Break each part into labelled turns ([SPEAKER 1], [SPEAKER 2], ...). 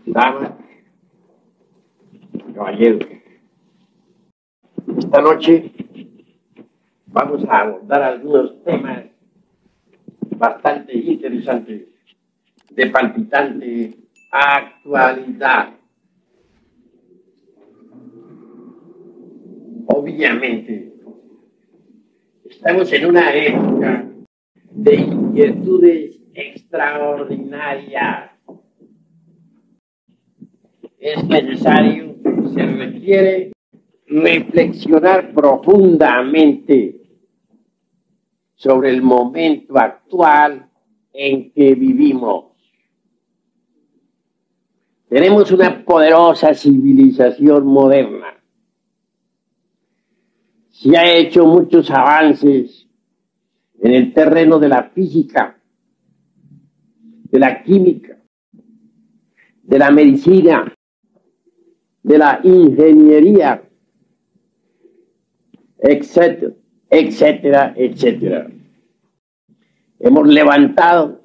[SPEAKER 1] Damas, caballeros, esta noche vamos a abordar algunos temas bastante interesantes, de palpitante actualidad. Obviamente, estamos en una época de inquietudes extraordinarias. Es necesario, se requiere reflexionar profundamente sobre el momento actual en que vivimos. Tenemos una poderosa civilización moderna. Se ha hecho muchos avances en el terreno de la física, de la química, de la medicina, de la ingeniería, etcétera, etcétera, etcétera. Hemos levantado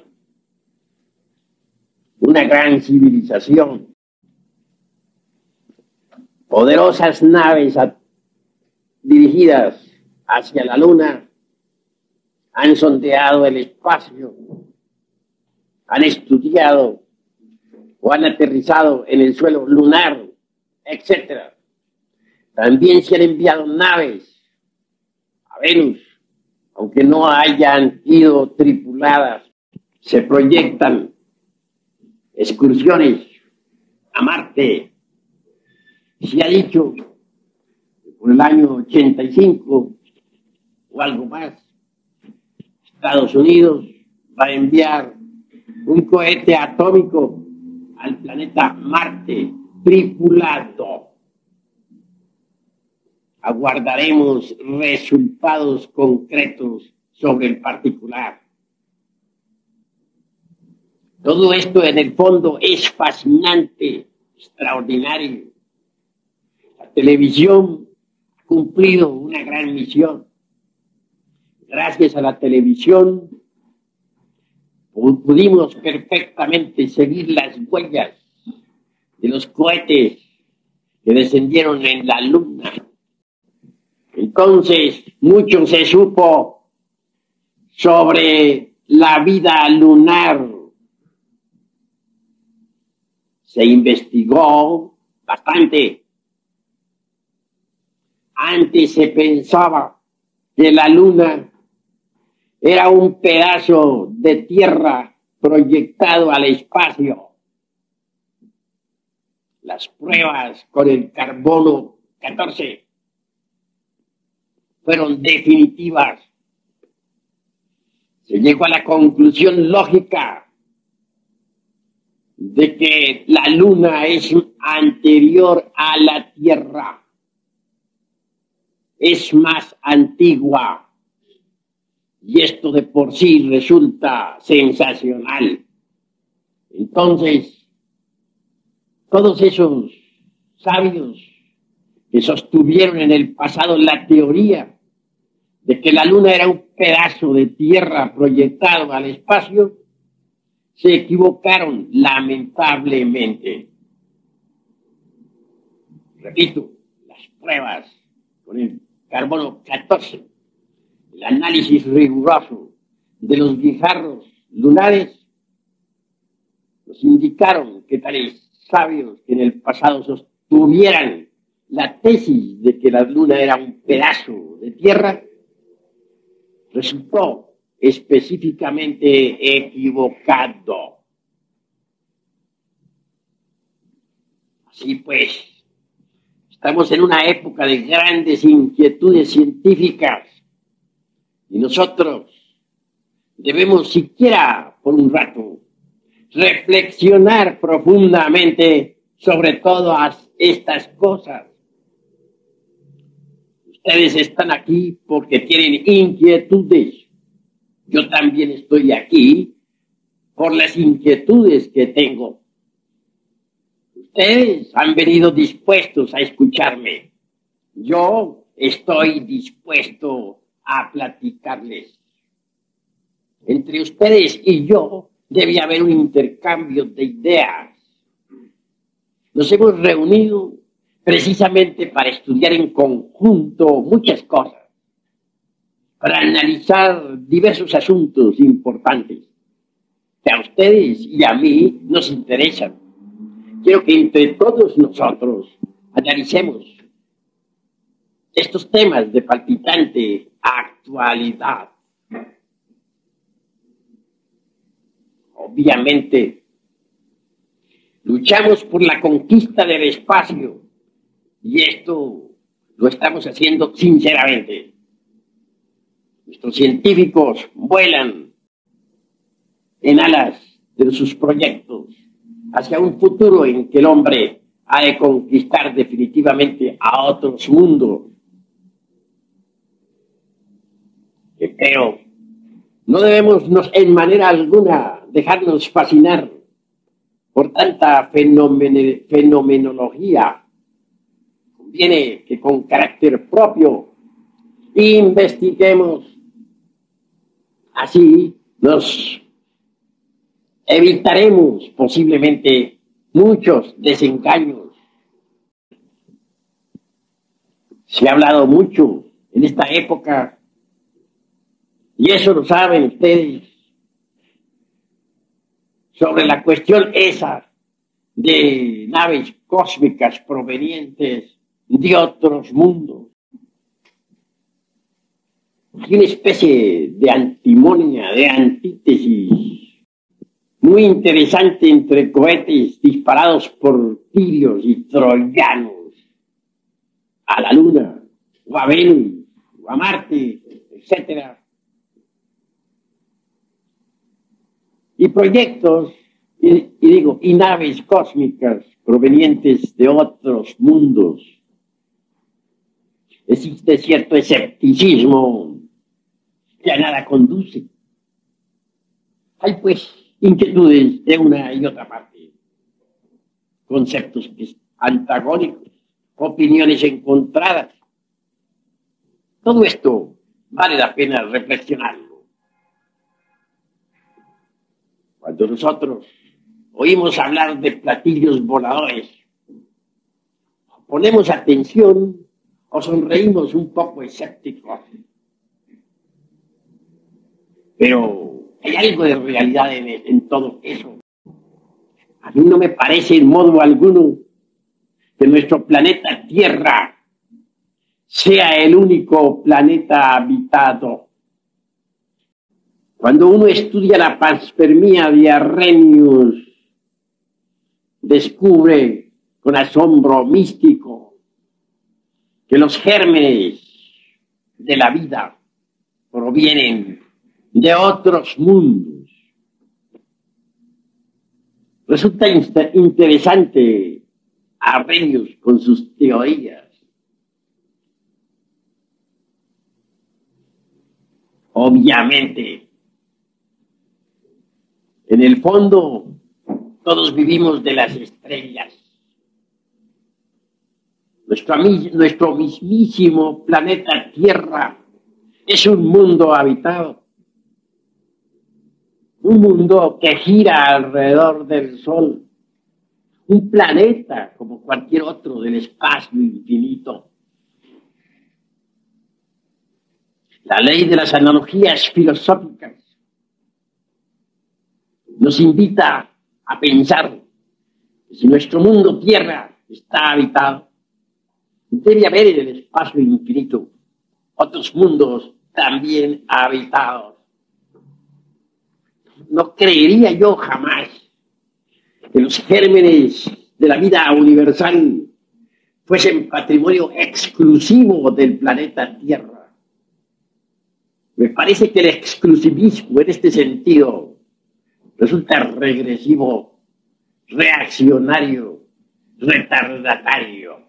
[SPEAKER 1] una gran civilización, poderosas naves dirigidas hacia la luna, han sondeado el espacio, han estudiado o han aterrizado en el suelo lunar, etcétera. También se han enviado naves a Venus, aunque no hayan ido tripuladas. Se proyectan excursiones a Marte. Se ha dicho que por el año 85 o algo más, Estados Unidos va a enviar un cohete atómico al planeta Marte tripulado. Aguardaremos resultados concretos sobre el particular. Todo esto en el fondo es fascinante, extraordinario. La televisión ha cumplido una gran misión. Gracias a la televisión pudimos perfectamente seguir las huellas de los cohetes que descendieron en la luna. Entonces, mucho se supo sobre la vida lunar. Se investigó bastante. Antes se pensaba que la luna era un pedazo de tierra proyectado al espacio. Las pruebas con el carbono 14 fueron definitivas. Se llegó a la conclusión lógica de que la luna es anterior a la Tierra, es más antigua, y esto de por sí resulta sensacional. Entonces, todos esos sabios que sostuvieron en el pasado la teoría de que la luna era un pedazo de tierra proyectado al espacio, se equivocaron lamentablemente. Repito, las pruebas con el carbono 14, el análisis riguroso de los guijarros lunares, nos indicaron que tales sabios que en el pasado sostuvieran la tesis de que la luna era un pedazo de tierra, resultó específicamente equivocado. Así pues, estamos en una época de grandes inquietudes científicas y nosotros debemos siquiera por un rato reflexionar profundamente sobre todas estas cosas. Ustedes están aquí porque tienen inquietudes. Yo también estoy aquí por las inquietudes que tengo. Ustedes han venido dispuestos a escucharme. Yo estoy dispuesto a platicarles. Entre ustedes y yo debe haber un intercambio de ideas. nos hemos reunido precisamente para estudiar en conjunto muchas cosas, para analizar diversos asuntos importantes que a ustedes y a mí nos interesan. Quiero que entre todos nosotros analicemos estos temas de palpitante actualidad. Obviamente, luchamos por la conquista del espacio y esto lo estamos haciendo sinceramente. Nuestros científicos vuelan en alas de sus proyectos hacia un futuro en que el hombre ha de conquistar definitivamente a otros mundos. Pero no debemos en manera alguna dejarnos fascinar por tanta fenomenología. Conviene que con carácter propio investiguemos. Así nos evitaremos posiblemente muchos desengaños. Se ha hablado mucho en esta época, y eso lo saben ustedes, sobre la cuestión esa de naves cósmicas provenientes de otros mundos. Hay una especie de antimonia, de antítesis muy interesante entre cohetes disparados por tirios y troyanos a la Luna, o a Venus, o a Marte, etc. Y proyectos, y naves cósmicas provenientes de otros mundos. Existe cierto escepticismo que a nada conduce. Hay pues inquietudes de una y otra parte, conceptos antagónicos, opiniones encontradas. Todo esto vale la pena reflexionarlo. Cuando nosotros oímos hablar de platillos voladores, ponemos atención o sonreímos un poco escépticos. Pero hay algo de realidad en todo eso. A mí no me parece en modo alguno que nuestro planeta Tierra sea el único planeta habitado. Cuando uno estudia la panspermia de Arrhenius, descubre con asombro místico que los gérmenes de la vida provienen de otros mundos. Resulta interesante Arrhenius con sus teorías. Obviamente, en el fondo, todos vivimos de las estrellas. Nuestro mismísimo planeta Tierra es un mundo habitado. Un mundo que gira alrededor del Sol. Un planeta como cualquier otro del espacio infinito. La ley de las analogías filosóficas nos invita a pensar que si nuestro mundo Tierra está habitado, debe haber en el espacio infinito otros mundos también habitados. No creería yo jamás que los gérmenes de la vida universal fuesen patrimonio exclusivo del planeta Tierra. Me parece que el exclusivismo en este sentido resulta regresivo, reaccionario, retardatario.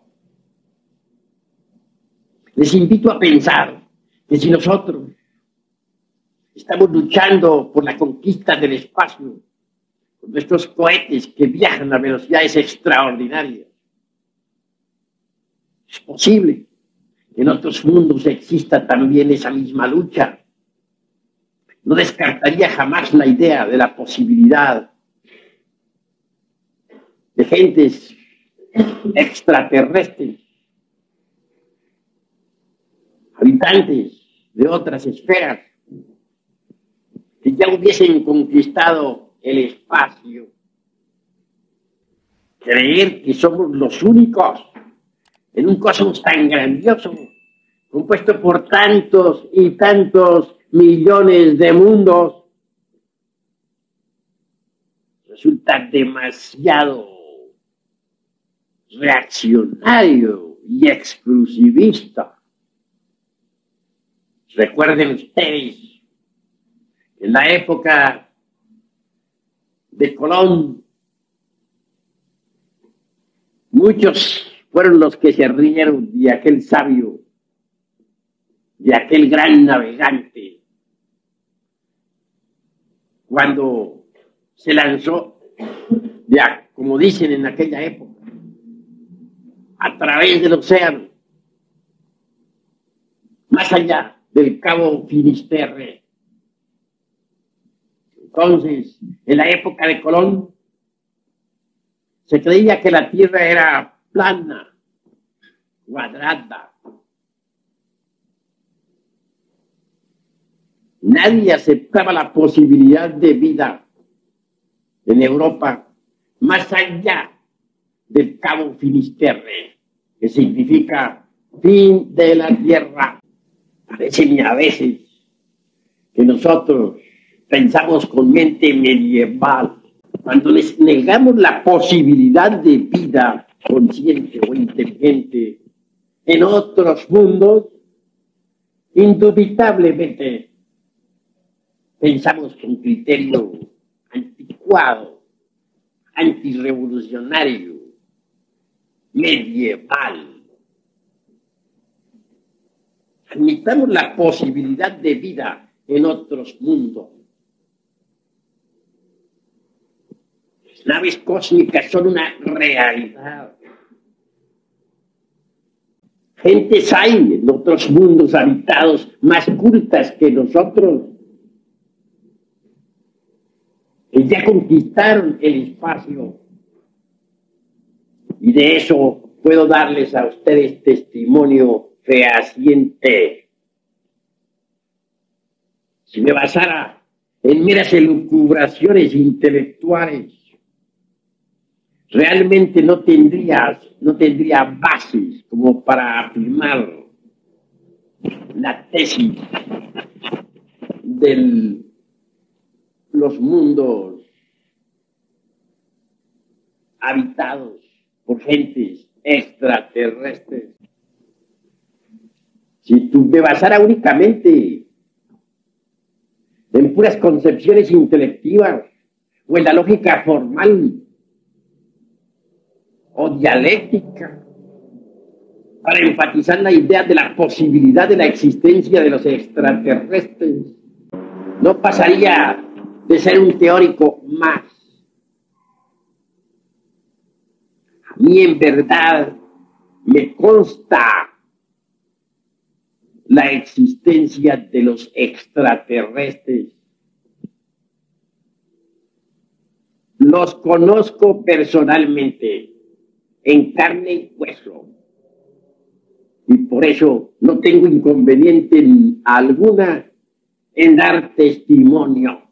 [SPEAKER 1] Les invito a pensar que si nosotros estamos luchando por la conquista del espacio, con nuestros cohetes que viajan a velocidades extraordinarias, es posible que en otros mundos exista también esa misma lucha. No descartaría jamás la idea de la posibilidad de gentes extraterrestres, habitantes de otras esferas, que ya hubiesen conquistado el espacio. Creer que somos los únicos en un cosmos tan grandioso, compuesto por tantos y tantos millones de mundos, resulta demasiado reaccionario y exclusivista. Recuerden ustedes, en la época de Colón, muchos fueron los que se rieron de aquel sabio, de aquel gran navegante, cuando se lanzó, ya, como dicen en aquella época, a través del océano, más allá del Cabo Finisterre. Entonces, en la época de Colón, se creía que la Tierra era plana, cuadrada. Nadie aceptaba la posibilidad de vida en Europa más allá del Cabo Finisterre, que significa fin de la Tierra. Parece a veces que nosotros pensamos con mente medieval. Cuando les negamos la posibilidad de vida consciente o inteligente en otros mundos, indubitablemente pensamos con criterio anticuado, antirrevolucionario, medieval. Admitamos la posibilidad de vida en otros mundos. Las naves cósmicas son una realidad. Gentes hay en otros mundos habitados más cultas que nosotros, que ya conquistaron el espacio. Y de eso puedo darles a ustedes testimonio fehaciente. Si me basara en meras elucubraciones intelectuales, realmente no tendría bases como para afirmar la tesis de los mundos habitados por gentes extraterrestres. Si tú me basara únicamente en puras concepciones intelectivas o en la lógica formal o dialéctica para enfatizar la idea de la posibilidad de la existencia de los extraterrestres, no pasaría de ser un teórico más. A mí en verdad me consta la existencia de los extraterrestres. Los conozco personalmente, en carne y hueso. Y por eso no tengo inconveniente alguna en dar testimonio.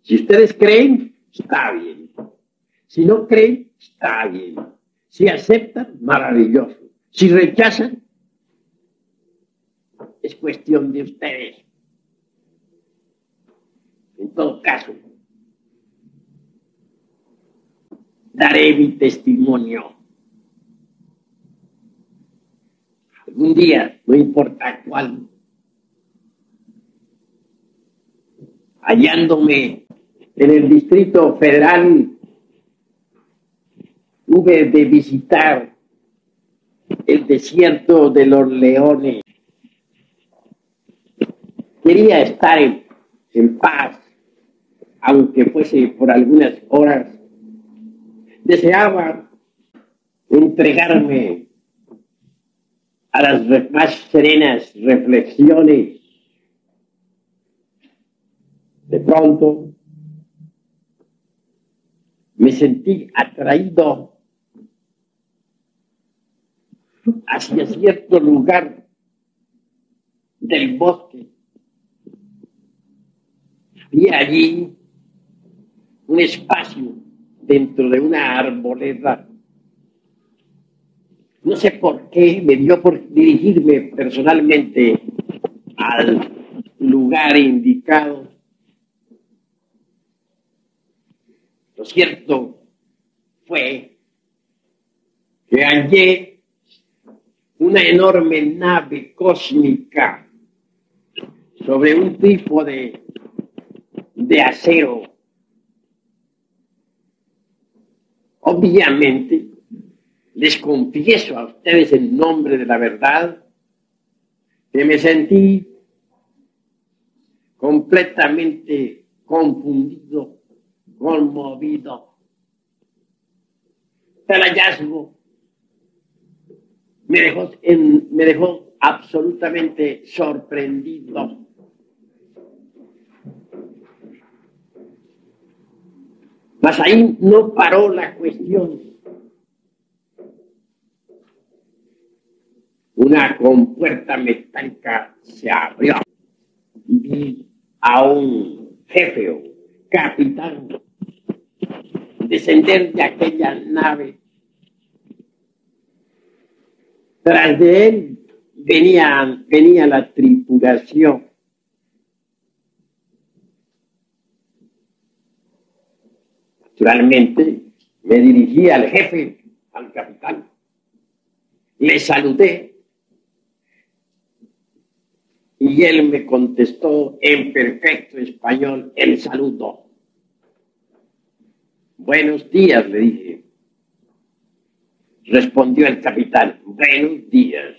[SPEAKER 1] Si ustedes creen, está bien. Si no creen, está bien. Si aceptan, maravilloso. Si rechazan, es cuestión de ustedes. En todo caso, daré mi testimonio. Algún día, no importa cuál, hallándome en el Distrito Federal, hube de visitar el desierto de los leones. Quería estar en paz, aunque fuese por algunas horas. Deseaba entregarme a las más serenas reflexiones. De pronto, me sentí atraído hacia cierto lugar del bosque. Y allí un espacio dentro de una arboleda. No sé por qué me dio por dirigirme personalmente al lugar indicado. Lo cierto fue que hallé una enorme nave cósmica sobre un trípode de acero. Obviamente, les confieso a ustedes en nombre de la verdad que me sentí completamente confundido, conmovido. El hallazgo me dejó absolutamente sorprendido. Mas ahí no paró la cuestión. Una compuerta metálica se abrió y vi a un jefe o capitán descender de aquella nave. Tras de él venía la tripulación. Naturalmente, me dirigí al jefe, al capitán. Le saludé y él me contestó en perfecto español el saludo. Buenos días, le dije. Respondió el capitán, buenos días.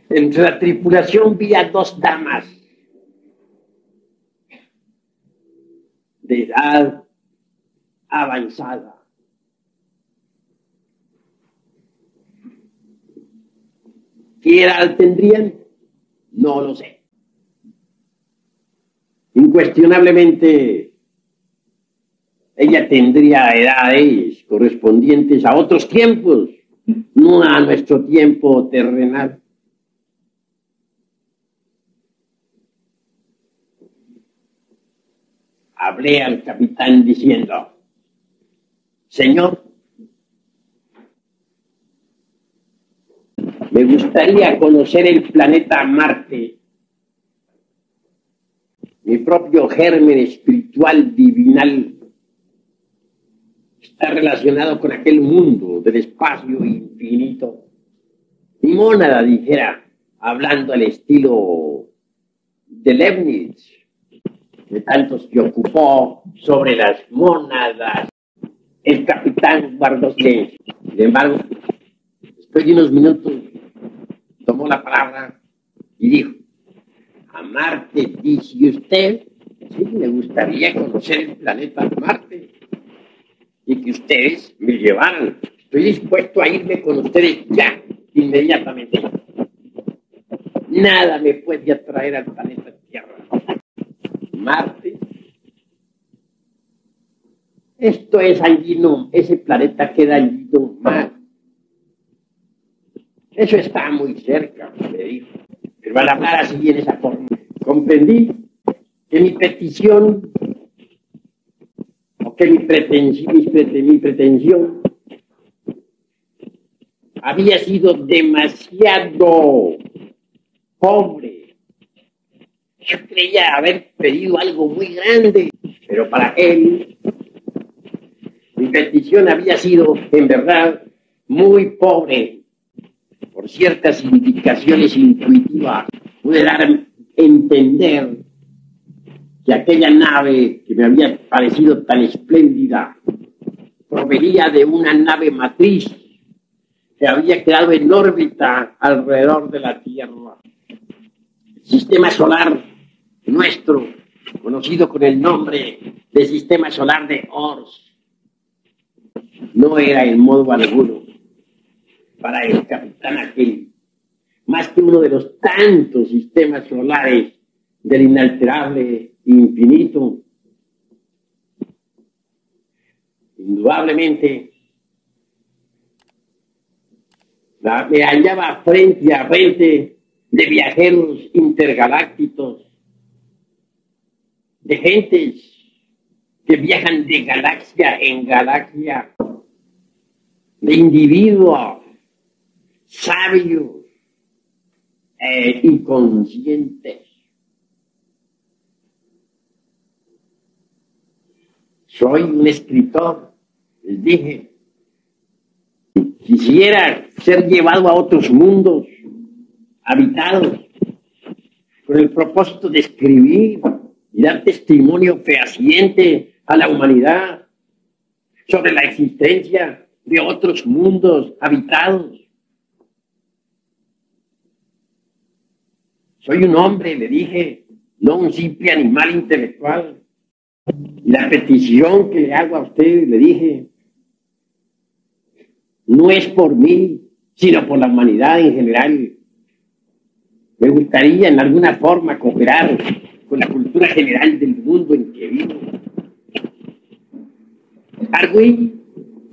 [SPEAKER 1] Entre la tripulación vi a dos damas de edad avanzada. ¿Qué edad tendrían? No lo sé. Incuestionablemente, ella tendría edades correspondientes a otros tiempos, no a nuestro tiempo terrenal. Hablé al capitán diciendo, señor, me gustaría conocer el planeta Marte. Mi propio germen espiritual divinal está relacionado con aquel mundo del espacio infinito. Mi mónada, dijera, hablando al estilo de Leibniz, de tantos que ocupó sobre las mónadas. El capitán guardó silencio. Sin embargo, después de unos minutos, tomó la palabra y dijo, a Marte, dice usted, sí, me gustaría conocer el planeta Marte y que ustedes me llevaran. Estoy dispuesto a irme con ustedes ya, inmediatamente. Nada me puede atraer al planeta Tierra. Marte. Esto es Anguinum, ese planeta queda Anguinum Mar. Eso está muy cerca, me dijo. Pero al hablar así en esa forma, comprendí que mi petición, o que mi pretensión había sido demasiado pobre. Yo creía haber pedido algo muy grande, pero para él mi petición había sido, en verdad, muy pobre. Por ciertas indicaciones intuitivas, pude dar a entender que aquella nave que me había parecido tan espléndida provenía de una nave matriz que había quedado en órbita alrededor de la Tierra. El sistema solar nuestro, conocido con el nombre de Sistema Solar de Ors, no era en modo alguno para el capitán aquel, más que uno de los tantos sistemas solares del inalterable infinito. Indudablemente, me hallaba frente a frente de viajeros intergalácticos, de gentes que viajan de galaxia en galaxia, de individuos sabios e inconscientes. Soy un escritor, les dije. Quisiera ser llevado a otros mundos habitados con el propósito de escribir y dar testimonio fehaciente a la humanidad sobre la existencia de otros mundos habitados. Soy un hombre, le dije, no un simple animal intelectual. Y la petición que le hago a usted, le dije, no es por mí, sino por la humanidad en general. Me gustaría en alguna forma cooperar con la cultura general del mundo en que vivo. Arguí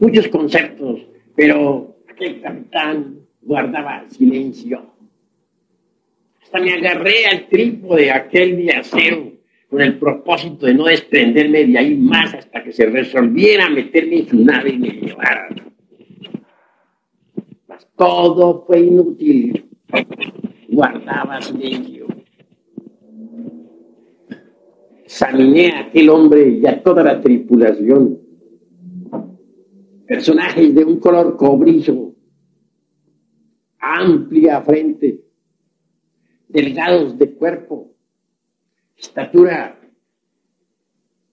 [SPEAKER 1] muchos conceptos, pero aquel capitán guardaba silencio. Hasta me agarré al trípode aquel de acero con el propósito de no desprenderme de ahí más hasta que se resolviera meterme en su nave y me llevara. Mas todo fue inútil. Guardaba silencio. Examiné a aquel hombre y a toda la tripulación. Personajes de un color cobrizo, amplia frente, delgados de cuerpo, estatura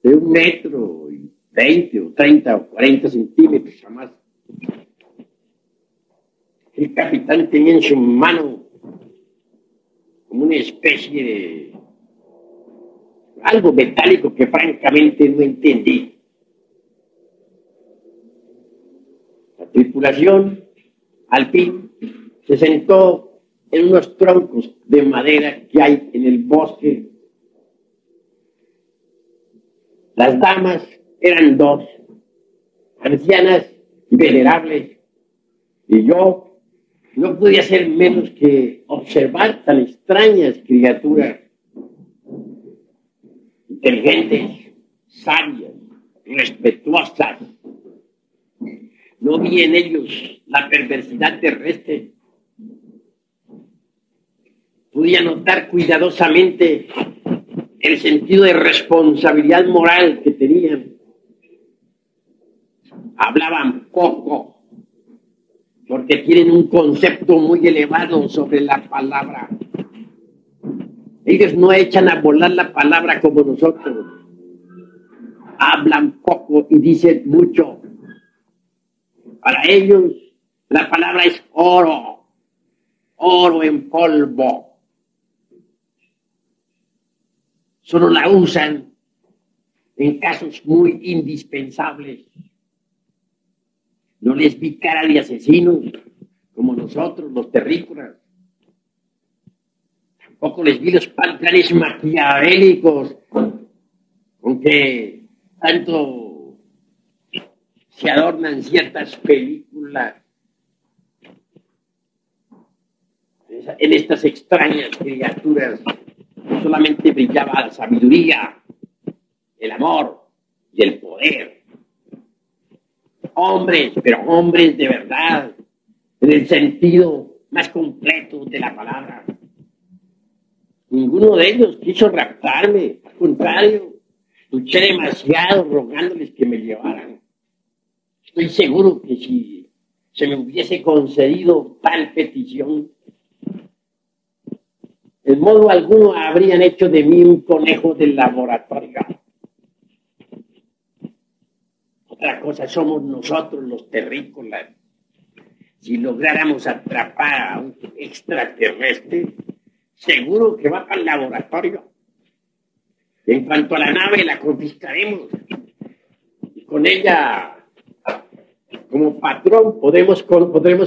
[SPEAKER 1] de 1,20 o 30 o 40 centímetros, jamás. El capitán tenía en su mano como una especie de algo metálico que francamente no entendí. La tripulación, al fin, se sentó en unos troncos de madera que hay en el bosque. Las damas eran dos, ancianas y venerables, y yo no podía hacer menos que observar tan extrañas criaturas, inteligentes, sabias, respetuosas. No vi en ellos la perversidad terrestre. Podía notar cuidadosamente el sentido de responsabilidad moral que tenían. Hablaban poco, porque tienen un concepto muy elevado sobre la palabra. Ellos no echan a volar la palabra como nosotros. Hablan poco y dicen mucho. Para ellos, la palabra es oro, oro en polvo. Solo la usan en casos muy indispensables. No les vi cara de asesinos, como nosotros, los terrícolas. Tampoco les vi los planes maquiavélicos con que tanto se adornan ciertas películas. En estas extrañas criaturas solamente brillaba la sabiduría, el amor y el poder. Hombres, pero hombres de verdad, en el sentido más completo de la palabra. Ninguno de ellos quiso raptarme, al contrario, luché demasiado rogándoles que me llevaran. Estoy seguro que si se me hubiese concedido tal petición, en modo alguno habrían hecho de mí un conejo del laboratorio. Otra cosa somos nosotros los terrícolas. Si lográramos atrapar a un extraterrestre, seguro que va para el laboratorio. En cuanto a la nave, la confiscaremos. Y con ella, como patrón, podremos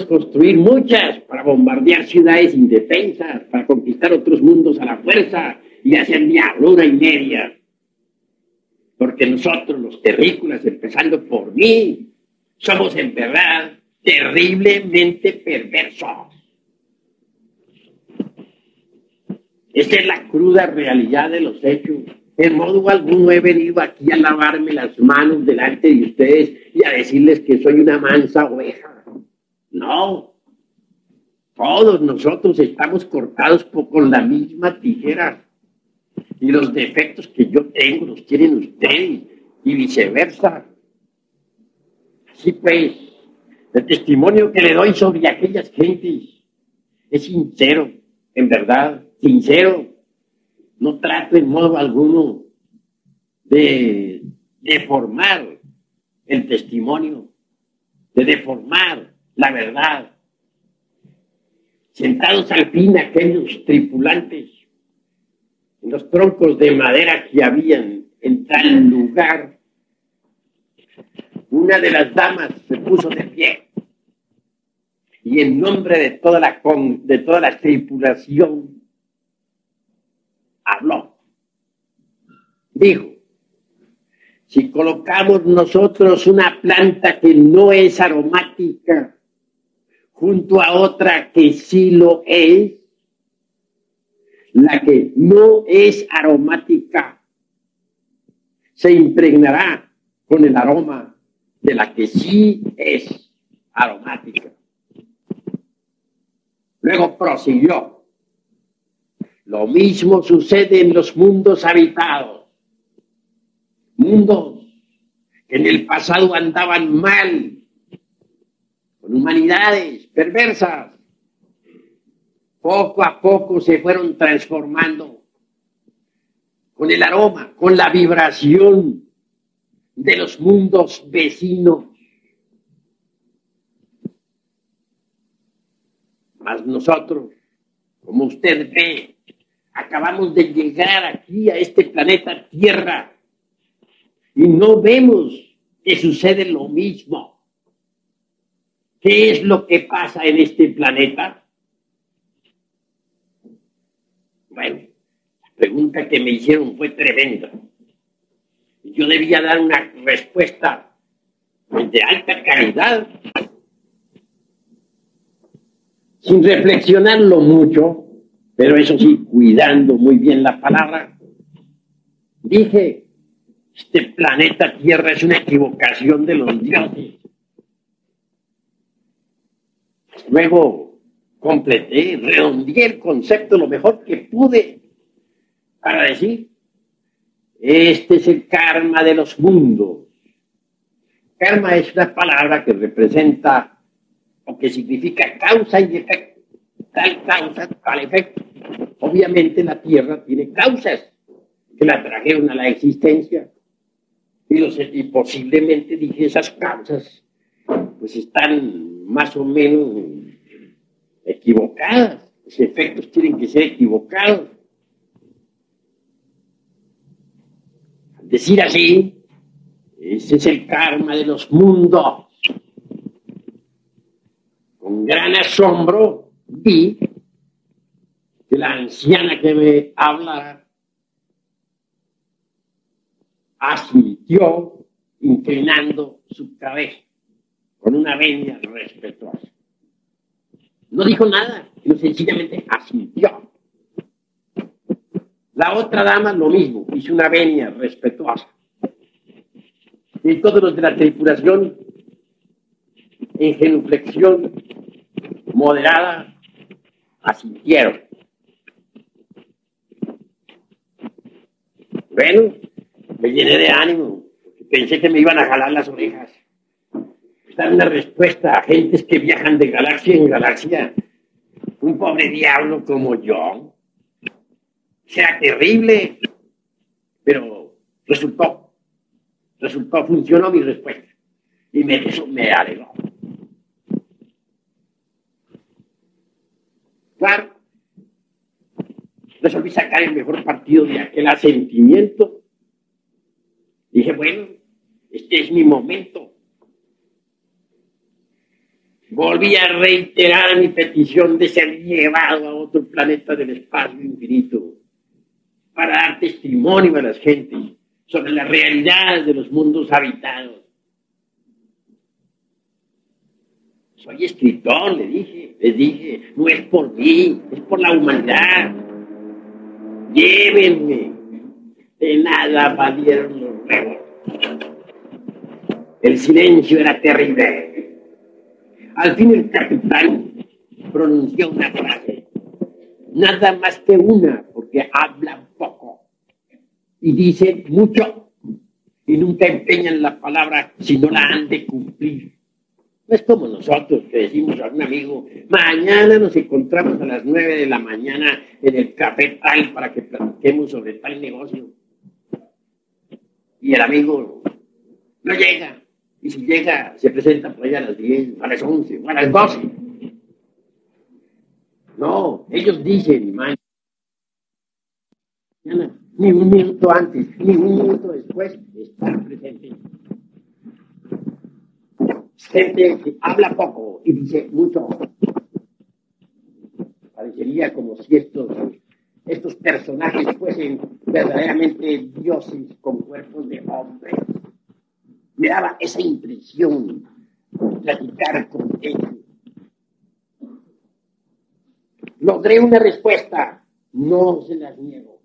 [SPEAKER 1] construir muchas para bombardear ciudades indefensas, para conquistar otros mundos a la fuerza y hacer diablura y media. porque nosotros los terrícolas, empezando por mí, somos en verdad terriblemente perversos. Esa es la cruda realidad de los hechos. En modo alguno he venido aquí a lavarme las manos delante de ustedes y a decirles que soy una mansa oveja. No. Todos nosotros estamos cortados con la misma tijera. Y los defectos que yo tengo los tienen ustedes y viceversa. Así pues, el testimonio que le doy sobre aquellas gentes es sincero, en verdad, sincero. No trato en modo alguno de deformar el testimonio, de deformar la verdad. Sentados al fin aquellos tripulantes en los troncos de madera que habían en tal lugar, una de las damas se puso de pie y en nombre de toda la tripulación habló. Dijo: si colocamos nosotros una planta que no es aromática junto a otra que sí lo es, la que no es aromática se impregnará con el aroma de la que sí es aromática. Luego prosiguió: lo mismo sucede en los mundos habitados, mundos que en el pasado andaban mal, con humanidades perversas. Poco a poco se fueron transformando con el aroma, con la vibración de los mundos vecinos. Mas nosotros, como usted ve, acabamos de llegar aquí a este planeta Tierra y no vemos que sucede lo mismo. ¿Qué es lo que pasa en este planeta? Bueno, la pregunta que me hicieron fue tremenda. Yo debía dar una respuesta de alta calidad, sin reflexionarlo mucho, pero eso sí, cuidando muy bien la palabra. Dije: este planeta Tierra es una equivocación de los dioses. Luego completé, redondeé el concepto lo mejor que pude para decir: este es el karma de los mundos. Karma es una palabra que representa o que significa causa y efecto. Tal causa, tal efecto. Obviamente la Tierra tiene causas que la trajeron a la existencia. Y posiblemente, dije, esas causas pues están más o menos equivocadas. Los efectos tienen que ser equivocados. Al decir así, ese es el karma de los mundos. Con gran asombro vi que la anciana que me habla asintió inclinando su cabeza con una venia respetuosa. No dijo nada, sino sencillamente asintió. La otra dama lo mismo, hizo una venia respetuosa. Y todos los de la tripulación, en genuflexión moderada, asintieron. Bueno, me llené de ánimo. Pensé que me iban a jalar las orejas. Dar una respuesta a gentes que viajan de galaxia en galaxia. Un pobre diablo como yo. Será terrible. Pero funcionó mi respuesta. Y eso me alegró. Claro, resolví sacar el mejor partido de aquel asentimiento. Dije, bueno, este es mi momento. Volví a reiterar mi petición de ser llevado a otro planeta del espacio infinito para dar testimonio a las gentes sobre la realidad de los mundos habitados. Soy escritor, les dije, no es por mí, es por la humanidad. Llévenme. De nada valieron los ruegos. El silencio era terrible. Al fin el capitán pronunció una frase, nada más que una, porque habla poco y dice mucho y nunca empeñan la palabra si no la han de cumplir. No es como nosotros que decimos a un amigo, mañana nos encontramos a las 9 de la mañana en el café tal para que platiquemos sobre tal negocio. Y el amigo no llega. Y si llega, se presenta por allá a las 10, a las 11, o a las 12. No, ellos dicen, mañana, ni un minuto antes, ni un minuto después, están presentes. Gente que habla poco y dice mucho. Parecería como si estos personajes fuesen verdaderamente dioses con cuerpos de hombre. Me daba esa impresión platicar con ellos. Logré una respuesta, no se las niego.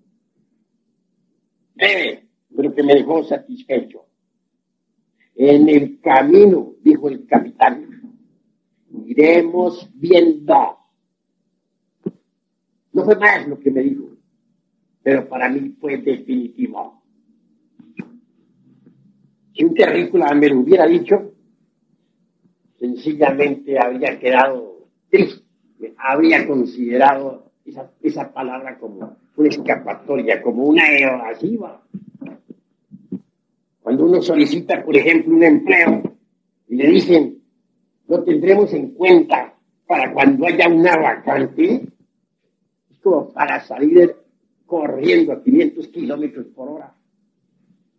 [SPEAKER 1] Pero que me dejó satisfecho. En el camino, dijo el capitán, iremos viendo. No fue más lo que me dijo, pero para mí fue definitivo. Si un terrícola me lo hubiera dicho, sencillamente habría quedado triste, habría considerado esa palabra como una escapatoria, como una evasiva. Cuando uno solicita, por ejemplo, un empleo y le dicen, lo tendremos en cuenta para cuando haya una vacante, es como para salir corriendo a 500 kilómetros por hora.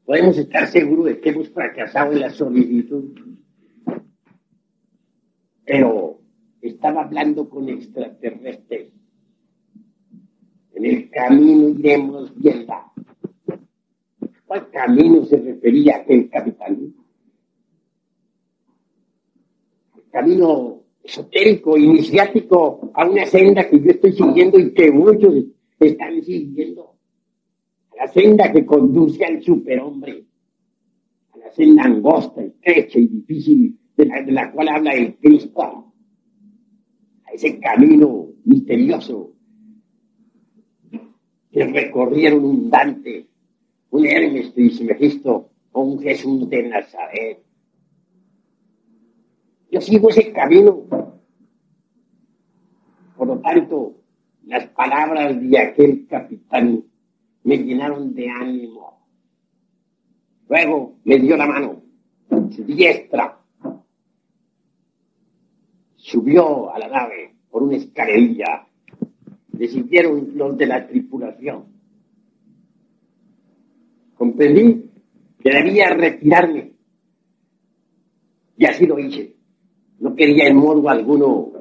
[SPEAKER 1] Podemos estar seguros de que hemos fracasado en la solicitud. Pero estaba hablando con extraterrestres. En el camino iremos viendo. ¿Cuál camino se refería aquel capitán? El camino esotérico, iniciático, a una senda que yo estoy siguiendo y que muchos están siguiendo. A la senda que conduce al superhombre. A la senda angosta, estrecha y difícil de la cual habla el Cristo. A ese camino misterioso que recorrieron un Dante, un Hermes Trismegisto o un Jesús de Nazaret. Yo sigo ese camino. Por lo tanto, las palabras de aquel capitán me llenaron de ánimo. Luego me dio la mano, su diestra. Subió a la nave por una escalerilla. Le siguieron los de la tripulación. Comprendí que debía retirarme. Y así lo hice. No quería en modo alguno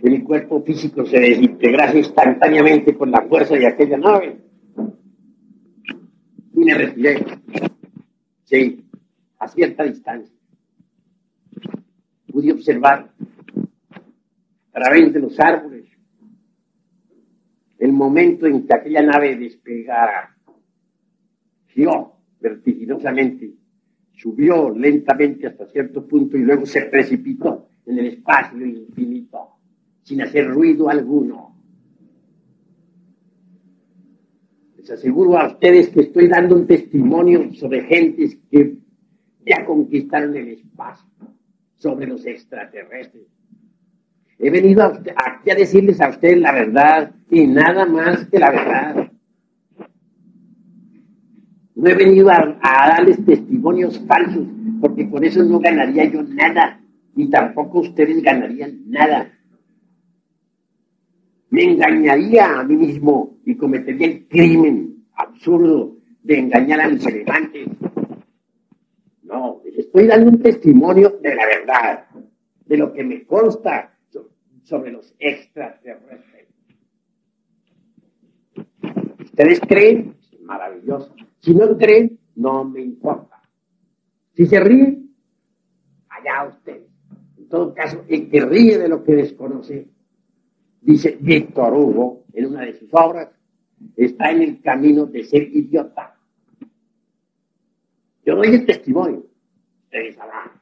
[SPEAKER 1] que mi cuerpo físico se desintegrase instantáneamente con la fuerza de aquella nave. Y me retiré. Sí, a cierta distancia. Pude observar a través de los árboles el momento en que aquella nave despegara. Giró vertiginosamente, subió lentamente hasta cierto punto y luego se precipitó en el espacio infinito, sin hacer ruido alguno. Les aseguro a ustedes que estoy dando un testimonio sobre gentes que ya conquistaron el espacio, sobre los extraterrestres. He venido aquí a decirles a ustedes la verdad y nada más que la verdad. No he venido a darles testimonios falsos, porque con eso no ganaría yo nada, ni tampoco ustedes ganarían nada. Me engañaría a mí mismo y cometería el crimen absurdo de engañar a mis semejantes. No, les estoy dando un testimonio de la verdad, de lo que me consta sobre los extraterrestres. ¿Ustedes creen? Maravilloso. Dios. Si no creen, no me importa. Si se ríen, allá ustedes. En todo caso, el que ríe de lo que desconoce, dice Víctor Hugo en una de sus obras, está en el camino de ser idiota. Yo doy el testimonio. Ustedes sabrán.